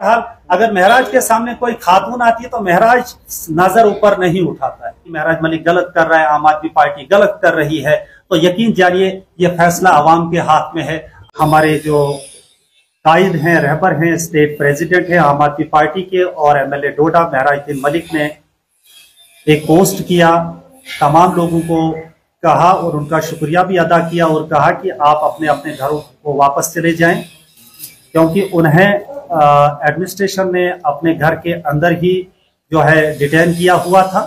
बहरहाल अगर महराज के सामने कोई खातून आती है तो महराज नजर ऊपर नहीं उठाता है कि महराज मलिक गलत कर रहा है, आम आदमी पार्टी गलत कर रही है। तो यकीन जानिए ये फैसला अवाम के हाथ में है। हमारे जो कायद हैं, रहबर हैं, स्टेट प्रेसिडेंट हैं आम आदमी पार्टी के और एमएलए डोडा महराजुद्दीन मलिक ने एक पोस्ट किया, तमाम लोगों को कहा और उनका शुक्रिया भी अदा किया और कहा कि आप अपने अपने घरों को वापस चले जाएं, क्योंकि उन्हें एडमिनिस्ट्रेशन ने अपने घर के अंदर ही जो है डिटेन किया हुआ था।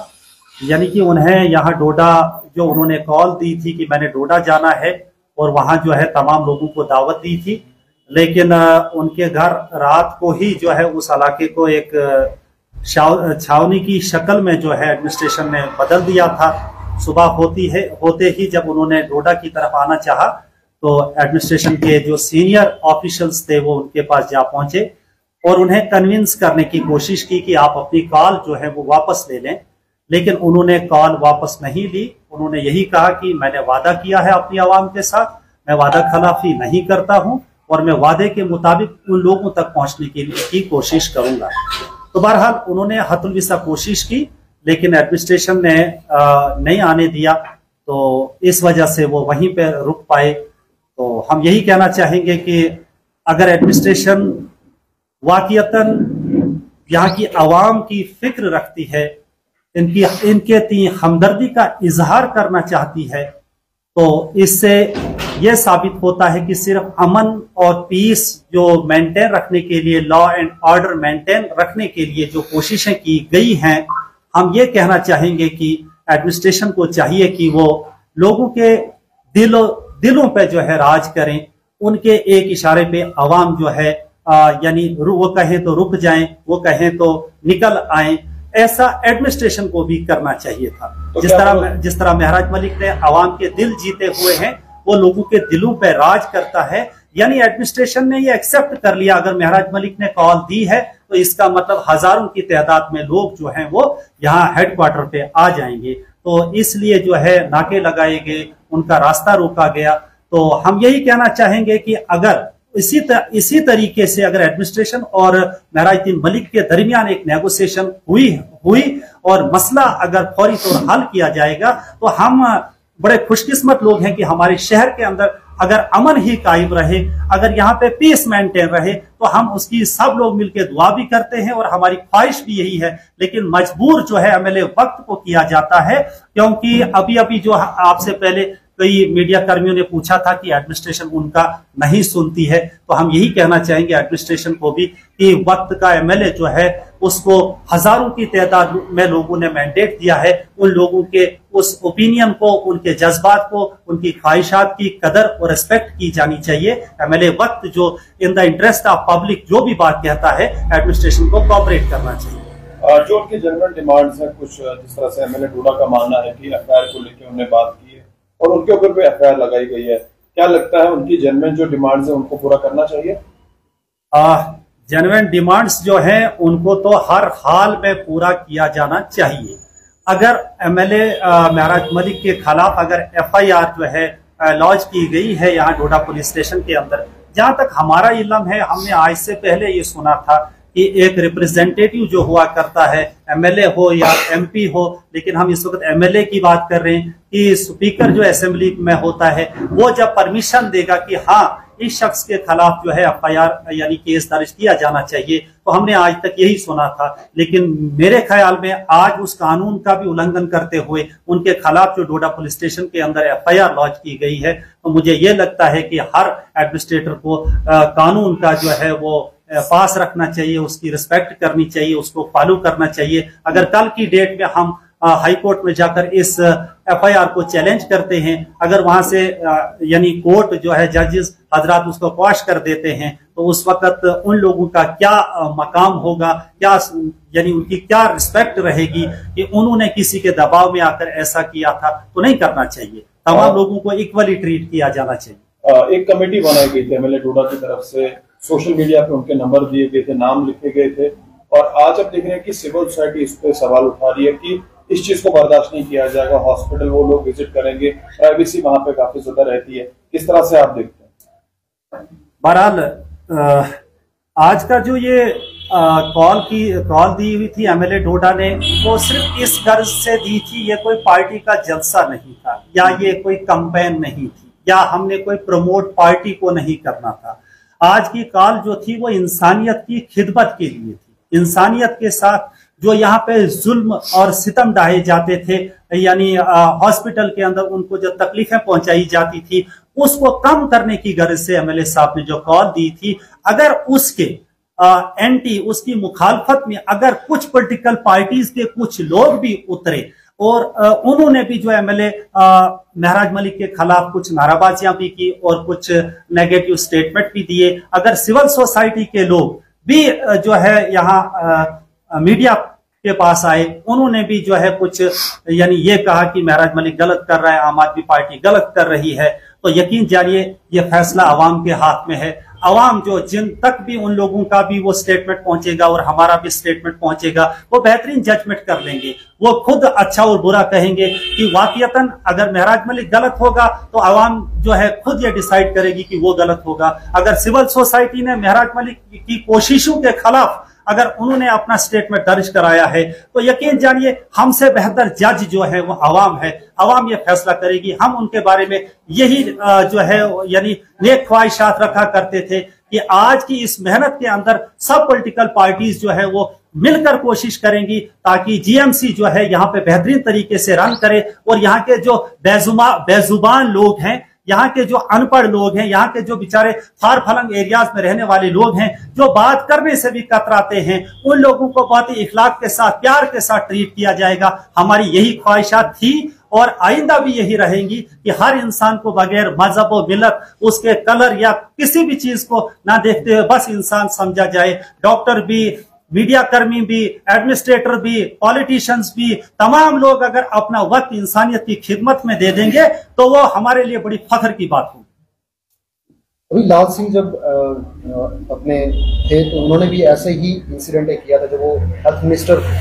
यानी कि उन्हें यहाँ डोडा जो उन्होंने कॉल दी थी कि मैंने डोडा जाना है और वहाँ जो है तमाम लोगों को दावत दी थी, लेकिन उनके घर रात को ही जो है उस इलाके को एक छावनी की शक्ल में जो है एडमिनिस्ट्रेशन ने बदल दिया था। सुबह होते ही जब उन्होंने डोडा की तरफ आना चाहा तो एडमिनिस्ट्रेशन के जो सीनियर ऑफिशियल्स थे वो उनके पास जा पहुंचे और उन्हें कन्विंस करने की कोशिश की कि आप अपनी कॉल जो है वो वापस ले लें, लेकिन उन्होंने कॉल वापस नहीं ली। उन्होंने यही कहा कि मैंने वादा किया है अपनी आवाम के साथ, मैं वादा खिलाफी नहीं करता हूं और मैं वादे के मुताबिक उन लोगों तक पहुंचने की कोशिश करूंगा। तो बहरहाल उन्होंने हतुलविसा कोशिश की, लेकिन एडमिनिस्ट्रेशन ने नहीं आने दिया, तो इस वजह से वो वहीं पे रुक पाए। तो हम यही कहना चाहेंगे कि अगर एडमिनिस्ट्रेशन वाकईतन यहाँ की आवाम की फिक्र रखती है, इनके हमदर्दी का इजहार करना चाहती है, तो इससे यह साबित होता है कि सिर्फ अमन और पीस जो मेंटेन रखने के लिए, लॉ एंड ऑर्डर मेंटेन रखने के लिए जो कोशिशें की गई हैं, हम ये कहना चाहेंगे कि एडमिनिस्ट्रेशन को चाहिए कि वो लोगों के दिलों पे जो है राज करें। उनके एक इशारे पे आवाम जो है यानी वो कहें तो रुक जाएं, वो कहें तो निकल आएं, ऐसा एडमिनिस्ट्रेशन को भी करना चाहिए था। तो जिस तरह महराज मलिक ने आवाम के दिल जीते हुए हैं, वो लोगों के दिलों पे राज करता है। यानी एडमिनिस्ट्रेशन ने ये एक्सेप्ट कर लिया, अगर महराज मलिक ने कॉल दी है तो इसका मतलब हजारों की तादाद में लोग जो हैं वो यहाँ हेडक्वार्टर पे आ जाएंगे। तो इसलिए जो है नाके लगाए गए, उनका रास्ता रोका गया। तो हम यही कहना चाहेंगे कि अगर इसी तरीके से अगर एडमिनिस्ट्रेशन और महराजुद्दीन मलिक के दरमियान एक नेगोशिएशन हुई और मसला अगर फौरी तौर हल किया जाएगा, तो हम बड़े खुशकिस्मत लोग हैं कि हमारे शहर के अंदर अगर अमन ही कायम रहे, अगर यहाँ पे पीस मेंटेन रहे, तो हम उसकी सब लोग मिलकर दुआ भी करते हैं और हमारी ख्वाहिश भी यही है। लेकिन मजबूर जो है एमएलए वक्त को किया जाता है, क्योंकि अभी जो आपसे पहले कई मीडिया कर्मियों ने पूछा था कि एडमिनिस्ट्रेशन उनका नहीं सुनती है, तो हम यही कहना चाहेंगे एडमिनिस्ट्रेशन को भी कि वक्त का एमएलए जो है उसको हजारों की तादाद में लोगों ने मैंडेट दिया है, उन लोगों के उस ओपिनियन को, उनके जज्बात को, उनकी ख्वाहिशात की कदर और रिस्पेक्ट की जानी चाहिए। एमएलए वक्त जो in the interest of public जो भी बात कहता है, एडमिनिस्ट्रेशन को कोऑपरेट करना चाहिए। जो उनकी जनरल डिमांड्स है, कुछ जिस तरह से एमएलए डोडा का मानना है कि एफआईआर को लेकर उन्होंने बात की है और उनके ऊपर भी एफआईआर लगाई गई है, क्या लगता है उनकी जेन्युइन जो डिमांड्स है उनको पूरा करना चाहिए? जेन्युइन डिमांड्स जो हैं उनको तो हर हाल में पूरा किया जाना चाहिए। अगर एमएलए महराज मलिक के खिलाफ अगर एफआईआर जो है लॉन्च की गई है यहाँ डोडा पुलिस स्टेशन के अंदर, जहां तक हमारा इल्म है, हमने आज से पहले ये सुना था कि एक रिप्रेजेंटेटिव जो हुआ करता है, एमएलए हो या एमपी हो, लेकिन हम इस वक्त एमएलए की बात कर रहे हैं कि स्पीकर जो असेंबली में होता है वो जब परमिशन देगा कि हाँ इस शख्स के खिलाफ जो है एफआईआर यानी केस दर्ज किया जाना चाहिए, तो हमने आज तक यही सुना था। लेकिन मेरे ख्याल में आज उस कानून का भी उल्लंघन करते हुए उनके खिलाफ जो डोडा पुलिस स्टेशन के अंदर एफआईआर लॉन्च की गई है, तो मुझे ये लगता है कि हर एडमिनिस्ट्रेटर को कानून का जो है वो पास रखना चाहिए, उसकी रिस्पेक्ट करनी चाहिए, उसको फॉलो करना चाहिए। अगर कल की डेट में हम हाई कोर्ट में जाकर इस एफआईआर को चैलेंज करते हैं, अगर वहां से यानी कोर्ट जो है जजेस हजरात उसको क्वाश कर देते हैं, तो उस वक्त उन लोगों का क्या मकाम होगा, क्या यानी उनकी क्या रिस्पेक्ट रहेगी कि उन्होंने किसी के दबाव में आकर ऐसा किया था। तो नहीं करना चाहिए, तमाम लोगों को इक्वली ट्रीट किया जाना चाहिए। एक कमेटी बनाई गई थी एमएलए डोडा की तरफ से, सोशल मीडिया पे उनके नंबर दिए गए थे, नाम लिखे गए थे, और आज अब देख रहे हैं कि सिविल सोसाइटी इस पे सवाल उठा रही है कि इस चीज को बर्दाश्त नहीं किया जाएगा, हॉस्पिटल वो लोग विजिट करेंगे, प्राइवेसी वहां पे काफी ज्यादा रहती है। किस तरह से आप देखते हैं? बहरहाल आज का जो ये कॉल दी हुई थी एमएलए डोडा ने, वो सिर्फ इस गर्ज से दी थी ये कोई पार्टी का जलसा नहीं था, या ये कोई कैंपेन नहीं थी, या हमने कोई प्रमोट पार्टी को नहीं करना था। आज की कॉल जो थी वो इंसानियत की खिदमत के लिए थी। इंसानियत के साथ जो यहाँ पे जुल्म और सितम ढाए जाते थे, यानी हॉस्पिटल के अंदर उनको जो तकलीफें पहुंचाई जाती थी, उसको कम करने की गर्ज से एमएलए साहब ने जो कॉल दी थी, अगर उसके एंटी, उसकी मुखालफत में अगर कुछ पॉलिटिकल पार्टीज के कुछ लोग भी उतरे और उन्होंने भी जो एमएलए महराज मलिक के खिलाफ कुछ नाराबाजियां भी की और कुछ नेगेटिव स्टेटमेंट भी दिए, अगर सिविल सोसाइटी के लोग भी जो है यहाँ मीडिया के पास आए, उन्होंने भी जो है कुछ यानी ये कहा कि महराज मलिक गलत कर रहा है, आम आदमी पार्टी गलत कर रही है, तो यकीन जानिए ये फैसला अवाम के हाथ में है। अवाम जो जिन तक भी उन लोगों का भी वो स्टेटमेंट पहुंचेगा और हमारा भी स्टेटमेंट पहुंचेगा, वो बेहतरीन जजमेंट कर लेंगे। वो खुद अच्छा और बुरा कहेंगे कि वाकईतन अगर महराज मलिक गलत होगा तो अवाम जो है खुद ये डिसाइड करेगी कि वो गलत होगा। अगर सिविल सोसाइटी ने महराज मलिक की कोशिशों के खिलाफ अगर उन्होंने अपना स्टेटमेंट दर्ज कराया है, तो यकीन जानिए हमसे बेहतर जज जो है वो अवाम है। अवाम ये फैसला करेगी। हम उनके बारे में यही जो है यानी नेक ख्वाहिशात रखा करते थे कि आज की इस मेहनत के अंदर सब पॉलिटिकल पार्टीज जो है वो मिलकर कोशिश करेंगी ताकि जीएमसी जो है यहाँ पे बेहतरीन तरीके से रन करे, और यहाँ के जो बेजुबान लोग हैं, यहाँ के जो अनपढ़ लोग हैं, यहाँ के जो बेचारे फार फलंग एरियाज में रहने वाले लोग हैं, जो बात करने से भी कतराते हैं, उन लोगों को बहुत ही इखलाक के साथ, प्यार के साथ ट्रीट किया जाएगा। हमारी यही ख्वाहिशात थी और आइंदा भी यही रहेंगी कि हर इंसान को बगैर मजहब और मिलत, उसके कलर या किसी भी चीज को ना देखते हुए बस इंसान समझा जाए। डॉक्टर भी, मीडिया कर्मी भी, एडमिनिस्ट्रेटर भी, पॉलिटिशियंस भी, तमाम लोग अगर अपना वक्त इंसानियत की खिदमत में दे देंगे तो वो हमारे लिए बड़ी फख्र की बात होगी। अभी लाल सिंह जब अपने थे तो उन्होंने भी ऐसे ही इंसिडेंट किया था जब वो हेल्थ मिनिस्टर थे।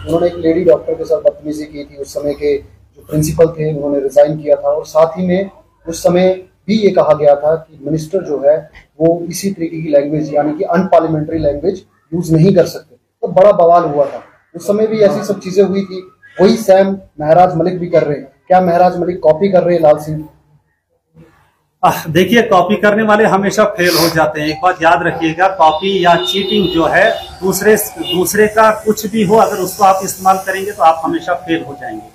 उन्होंने एक लेडी डॉक्टर के साथ बदतमीजी की थी। उस समय के जो प्रिंसिपल थे उन्होंने रिजाइन किया था, और साथ ही में उस समय भी ये कहा गया था कि मिनिस्टर जो है वो इसी तरीके की लैंग्वेज यानी कि अनपार्लियामेंट्री लैंग्वेज यूज नहीं कर सकते। तो बड़ा बवाल हुआ था। उस समय भी ऐसी सब चीजें हुई थी। वही सेम महराज मलिक भी कर रहे हैं। क्या महराज मलिक कॉपी कर रहे हैं लाल सिंह? देखिए, कॉपी करने वाले हमेशा फेल हो जाते हैं। एक बात याद रखिएगा, कॉपी या चीटिंग जो है दूसरे का कुछ भी हो, अगर उसको आप इस्तेमाल करेंगे तो आप हमेशा फेल हो जाएंगे।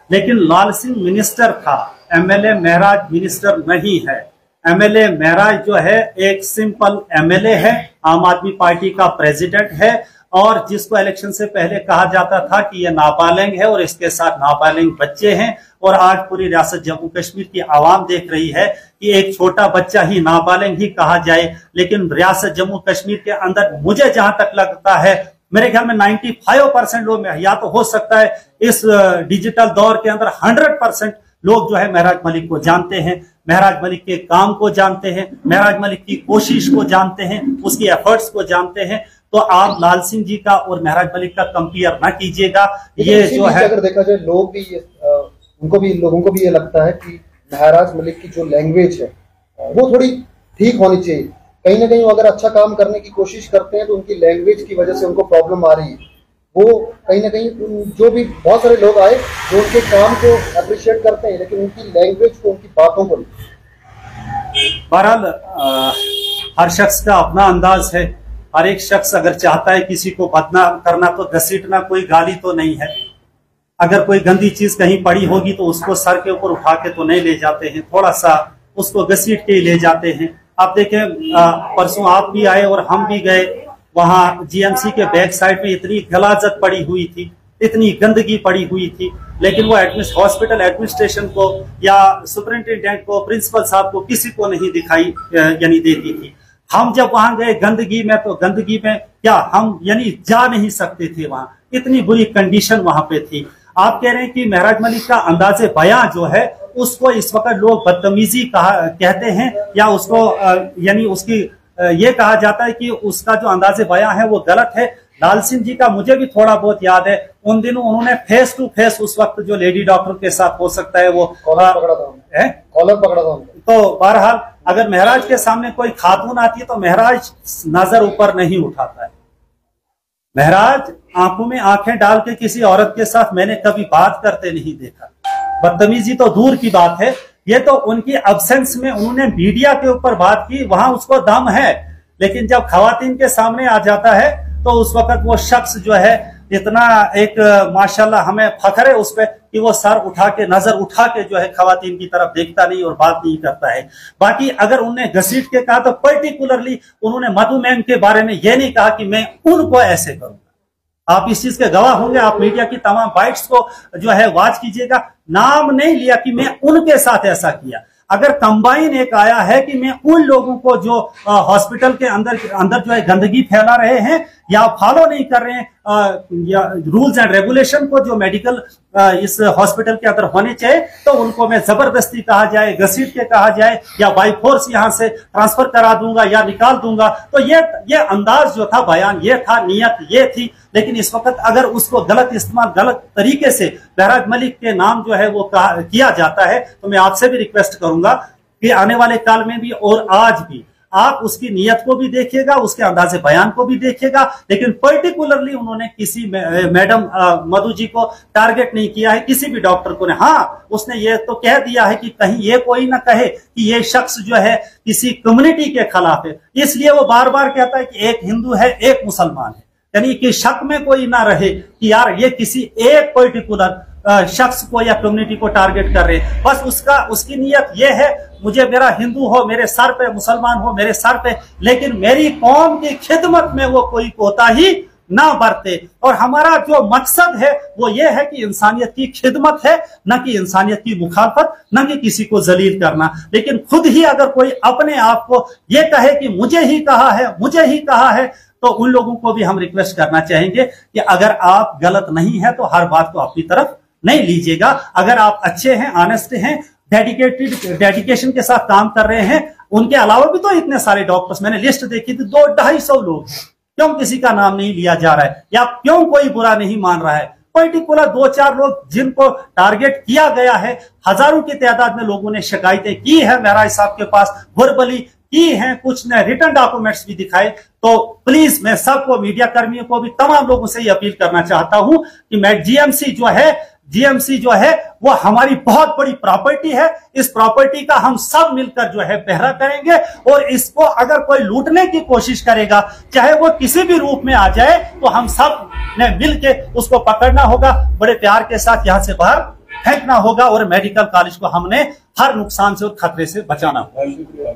लेकिन लाल सिंह मिनिस्टर था, एमएलए महराज मिनिस्टर नहीं है। एमएलए महराज जो है एक सिंपल एमएलए है, आम आदमी पार्टी का प्रेसिडेंट है, और जिसको इलेक्शन से पहले कहा जाता था कि ये नाबालिग है और इसके साथ नाबालिग बच्चे हैं। और आज पूरी रियासत जम्मू कश्मीर की आवाम देख रही है कि एक छोटा बच्चा ही नाबालिग ही कहा जाए, लेकिन रियासत जम्मू कश्मीर के अंदर मुझे जहां तक लगता है, मेरे ख्याल में 95% लोग, या तो हो सकता है इस डिजिटल दौर के अंदर 100% लोग जो है महराज मलिक को जानते हैं, महराज मलिक के काम को जानते हैं, महराज मलिक की कोशिश को जानते हैं, उसकी एफर्ट्स को जानते हैं। तो आप लाल सिंह जी का और महराज मलिक का कंपेयर ना कीजिएगा। ये जो है, अगर देखा जाए, लोग भी लोगों को भी ये लगता है कि महराज मलिक की जो लैंग्वेज है वो थोड़ी ठीक होनी चाहिए। कहीं ना कहीं वो अगर अच्छा काम करने की कोशिश करते हैं तो उनकी लैंग्वेज की वजह से उनको प्रॉब्लम आ रही है। वो कहीं ना कहीं जो भी बहुत सारे लोग आए जो उनके काम को अप्रिशिएट करते हैं, लेकिन उनकी लैंग्वेज को, उनकी बातों को नहीं। बहरहाल हर शख्स का अपना अंदाज है। हर एक शख्स अगर चाहता है किसी को बदनाम करना तो घसीटना कोई गाली तो नहीं है। अगर कोई गंदी चीज कहीं पड़ी होगी तो उसको सर के ऊपर उठा के तो नहीं ले जाते हैं, थोड़ा सा उसको घसीट के ही ले जाते हैं। आप देखें, परसों आप भी आए और हम भी गए, वहां जीएमसी के बैक साइड में इतनी गलाजत पड़ी हुई थी, इतनी गंदगी पड़ी हुई थी, लेकिन वो हॉस्पिटल एडमिनिस्ट्रेशन को या सुपरिंटेंडेंट को, प्रिंसिपल साहब को, किसी को नहीं दिखाई यानी देती थी। हम जब वहां गए गंदगी में, तो गंदगी में क्या हम यानी जा नहीं सकते थे, वहां इतनी बुरी कंडीशन वहां पे थी। आप कह रहे हैं कि महराज मलिक का अंदाजे बयां जो है उसको इस वक्त लोग बदतमीजी कहते हैं, या उसको यानी उसकी ये कहा जाता है कि उसका जो अंदाजे बयां है वो गलत है। लाल सिंह जी का मुझे भी थोड़ा बहुत याद है, उन दिनों उन्होंने फेस टू फेस उस वक्त जो लेडी डॉक्टर के साथ, हो सकता है वो कॉलर पकड़ा था। तो बहरहाल अगर महराज के सामने कोई खातून आती है तो महराज नजर ऊपर नहीं उठाता है। महराज आंखों में आंखें डाल के किसी औरत के साथ मैंने कभी बात करते नहीं देखा। बदतमीजी तो दूर की बात है, ये तो उनकी अब्सेंस में उन्होंने मीडिया के ऊपर बात की, वहां उसको दम है। लेकिन जब खवातीन के सामने आ जाता है तो उस वक्त वो शख्स जो है इतना एक माशाल्लाह हमें फख्र है उस पर कि वो सर उठा के नजर उठा के जो है खवातीन की तरफ देखता नहीं और बात नहीं करता है। बाकी अगर उन्होंने घसीट के कहा तो पर्टिकुलरली उन्होंने मधु मैम के बारे में यह नहीं कहा कि मैं उनको ऐसे करूंगा। आप इस चीज के गवाह होंगे, आप मीडिया की तमाम बाइट्स को जो है वॉच कीजिएगा। नाम नहीं लिया कि मैं उनके साथ ऐसा किया। अगर कंबाइन एक आया है कि मैं उन लोगों को जो हॉस्पिटल के अंदर जो है गंदगी फैला रहे हैं या फॉलो नहीं कर रहे हैं या रूल्स एंड रेगुलेशन को जो मेडिकल इस हॉस्पिटल के अंदर होने चाहिए, तो उनको मैं जबरदस्ती कहा जाए, घसीट के कहा जाए या बाई फोर्स यहां से ट्रांसफर करा दूंगा या निकाल दूंगा, तो ये अंदाज जो था, बयान ये था, नियत ये थी। लेकिन इस वक्त अगर उसको गलत इस्तेमाल, गलत तरीके से महराज मलिक के नाम जो है वो किया जाता है, तो मैं आपसे भी रिक्वेस्ट करूंगा कि आने वाले काल में भी और आज भी आप उसकी नियत को भी देखिएगा, उसके अंदाजे बयान को भी देखिएगा। लेकिन पर्टिकुलरली उन्होंने किसी मैडम मधु जी को टारगेट नहीं किया है, किसी भी डॉक्टर को ने। हाँ, उसने ये तो कह दिया है कि कहीं ये कोई ना कहे कि ये शख्स जो है किसी कम्युनिटी के खिलाफ है, इसलिए वो बार बार कहता है कि एक हिंदू है, एक मुसलमान है, यानी कि शक में कोई ना रहे कि यार ये किसी एक पर्टिकुलर शख्स को या कम्युनिटी को टारगेट कर रहे हैं। बस उसकी नियत ये है, मुझे मेरा हिंदू हो मेरे सर पे, मुसलमान हो मेरे सर पे, लेकिन मेरी कौम की खिदमत में वो कोई कोताही ना बरते। और हमारा जो मकसद है वो ये है कि इंसानियत की खिदमत है, न कि इंसानियत की मुखालफत, न कि किसी को जलील करना। लेकिन खुद ही अगर कोई अपने आप को ये कहे कि मुझे ही कहा है, मुझे ही कहा है, तो उन लोगों को भी हम रिक्वेस्ट करना चाहेंगे कि अगर आप गलत नहीं है तो हर बात को अपनी तरफ नहीं लीजिएगा। अगर आप अच्छे हैं, ऑनेस्ट हैं, डेडिकेशन के साथ काम कर रहे हैं, उनके अलावा भी तो इतने सारे डॉक्टर्स, मैंने लिस्ट देखी थी, 200-250 लोग, क्यों किसी का नाम नहीं लिया जा रहा है या क्यों कोई बुरा नहीं मान रहा है? पर्टिकुलर 2-4 लोग जिनको टारगेट किया गया है, हजारों की तादाद में लोगों ने शिकायतें की है महराज साहब के पास, वर्बली की हैं, कुछ ने रिटर्न डॉक्यूमेंट्स भी दिखाए। तो प्लीज मैं सबको, मीडिया कर्मियों को भी, तमाम लोगों से ये अपील करना चाहता हूं कि मैं जीएमसी जो है वो हमारी बहुत बड़ी प्रॉपर्टी है। इस प्रॉपर्टी का हम सब मिलकर जो है पहरा करेंगे और इसको अगर कोई लूटने की कोशिश करेगा, चाहे वो किसी भी रूप में आ जाए, तो हम सब ने मिलके उसको पकड़ना होगा, बड़े प्यार के साथ यहां से बाहर फेंकना होगा और मेडिकल कॉलेज को हमने हर नुकसान से और खतरे से बचाना होगा।